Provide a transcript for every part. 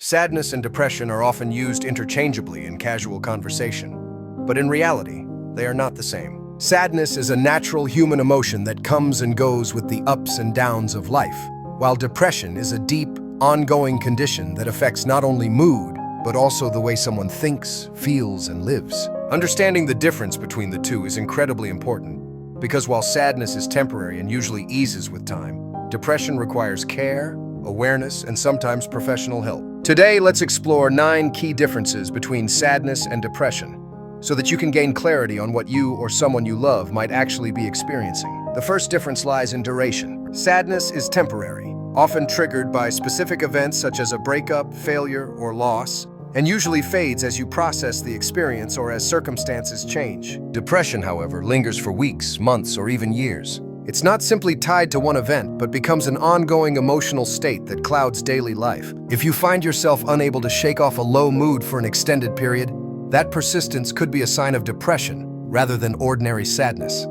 Sadness and depression are often used interchangeably in casual conversation, but in reality, they are not the same. Sadness is a natural human emotion that comes and goes with the ups and downs of life, while depression is a deep, ongoing condition that affects not only mood, but also the way someone thinks, feels, and lives. Understanding the difference between the two is incredibly important, because while sadness is temporary and usually eases with time, depression requires care, awareness, and sometimes professional help. Today, let's explore 9 key differences between sadness and depression, so that you can gain clarity on what you or someone you love might actually be experiencing. The first difference lies in duration. Sadness is temporary, often triggered by specific events such as a breakup, failure, or loss, and usually fades as you process the experience or as circumstances change. Depression, however, lingers for weeks, months, or even years. It's not simply tied to one event, but becomes an ongoing emotional state that clouds daily life. If you find yourself unable to shake off a low mood for an extended period, that persistence could be a sign of depression rather than ordinary sadness.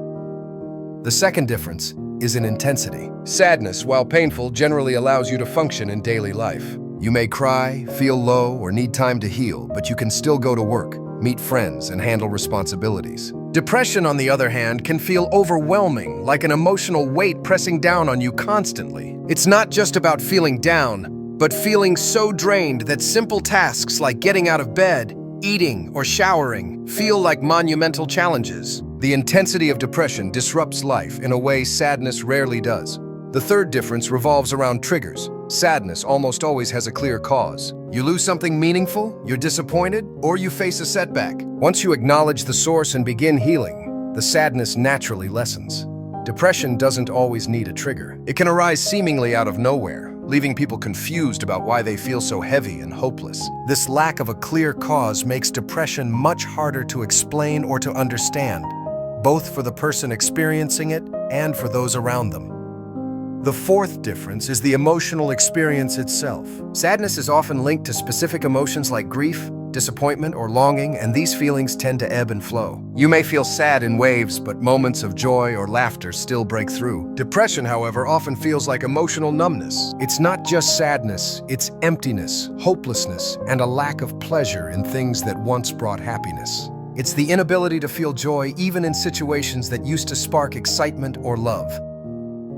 The second difference is in intensity. Sadness, while painful, generally allows you to function in daily life. You may cry, feel low, or need time to heal, but you can still go to work, meet friends, and handle responsibilities. Depression, on the other hand, can feel overwhelming, like an emotional weight pressing down on you constantly. It's not just about feeling down, but feeling so drained that simple tasks like getting out of bed, eating, or showering feel like monumental challenges. The intensity of depression disrupts life in a way sadness rarely does. The third difference revolves around triggers. Sadness almost always has a clear cause. You lose something meaningful, you're disappointed, or you face a setback. Once you acknowledge the source and begin healing, the sadness naturally lessens. Depression doesn't always need a trigger. It can arise seemingly out of nowhere, leaving people confused about why they feel so heavy and hopeless. This lack of a clear cause makes depression much harder to explain or to understand, both for the person experiencing it and for those around them. The fourth difference is the emotional experience itself. Sadness is often linked to specific emotions like grief, disappointment, or longing, and these feelings tend to ebb and flow. You may feel sad in waves, but moments of joy or laughter still break through. Depression, however, often feels like emotional numbness. It's not just sadness, it's emptiness, hopelessness, and a lack of pleasure in things that once brought happiness. It's the inability to feel joy even in situations that used to spark excitement or love.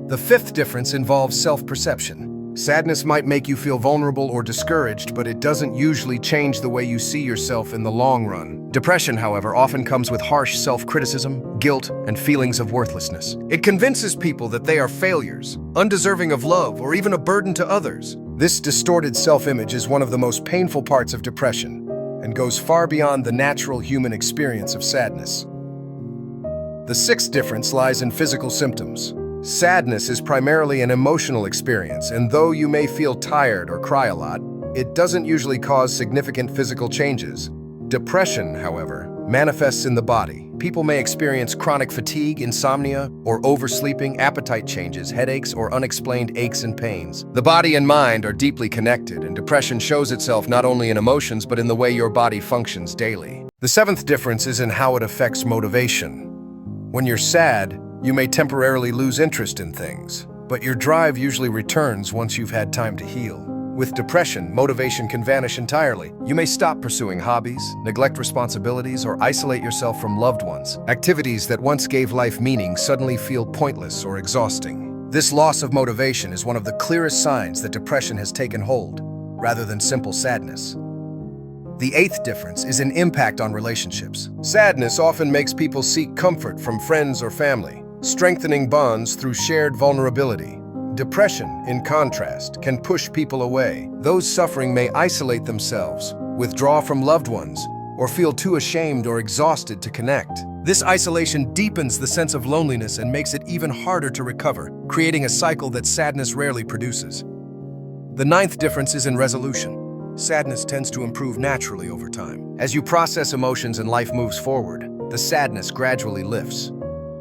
The fifth difference involves self-perception. Sadness might make you feel vulnerable or discouraged, but it doesn't usually change the way you see yourself in the long run. Depression, however, often comes with harsh self-criticism, guilt, and feelings of worthlessness. It convinces people that they are failures, undeserving of love, or even a burden to others. This distorted self-image is one of the most painful parts of depression and goes far beyond the natural human experience of sadness. The sixth difference lies in physical symptoms. Sadness is primarily an emotional experience, and though you may feel tired or cry a lot, it doesn't usually cause significant physical changes. Depression, however, manifests in the body. People may experience chronic fatigue, insomnia, or oversleeping, appetite changes, headaches, or unexplained aches and pains. The body and mind are deeply connected, and depression shows itself not only in emotions but in the way your body functions daily. The seventh difference is in how it affects motivation. When you're sad, you may temporarily lose interest in things, but your drive usually returns once you've had time to heal. With depression, motivation can vanish entirely. You may stop pursuing hobbies, neglect responsibilities, or isolate yourself from loved ones. Activities that once gave life meaning suddenly feel pointless or exhausting. This loss of motivation is one of the clearest signs that depression has taken hold, rather than simple sadness. The eighth difference is an impact on relationships. Sadness often makes people seek comfort from friends or family, strengthening bonds through shared vulnerability. Depression, in contrast, can push people away. Those suffering may isolate themselves, withdraw from loved ones, or feel too ashamed or exhausted to connect. This isolation deepens the sense of loneliness and makes it even harder to recover, creating a cycle that sadness rarely produces. The ninth difference is in resolution. Sadness tends to improve naturally over time. As you process emotions and life moves forward, the sadness gradually lifts.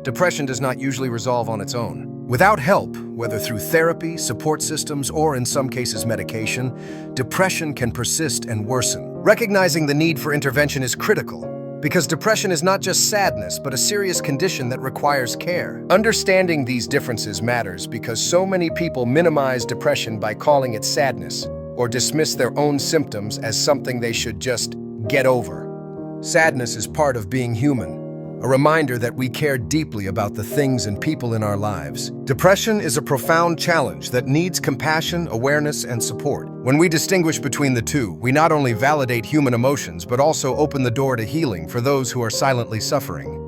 Depression does not usually resolve on its own. Without help, whether through therapy, support systems, or in some cases medication, depression can persist and worsen. Recognizing the need for intervention is critical, because depression is not just sadness, but a serious condition that requires care. Understanding these differences matters because so many people minimize depression by calling it sadness, or dismiss their own symptoms as something they should just get over. Sadness is part of being human, a reminder that we care deeply about the things and people in our lives. Depression is a profound challenge that needs compassion, awareness, and support. When we distinguish between the two, we not only validate human emotions, but also open the door to healing for those who are silently suffering.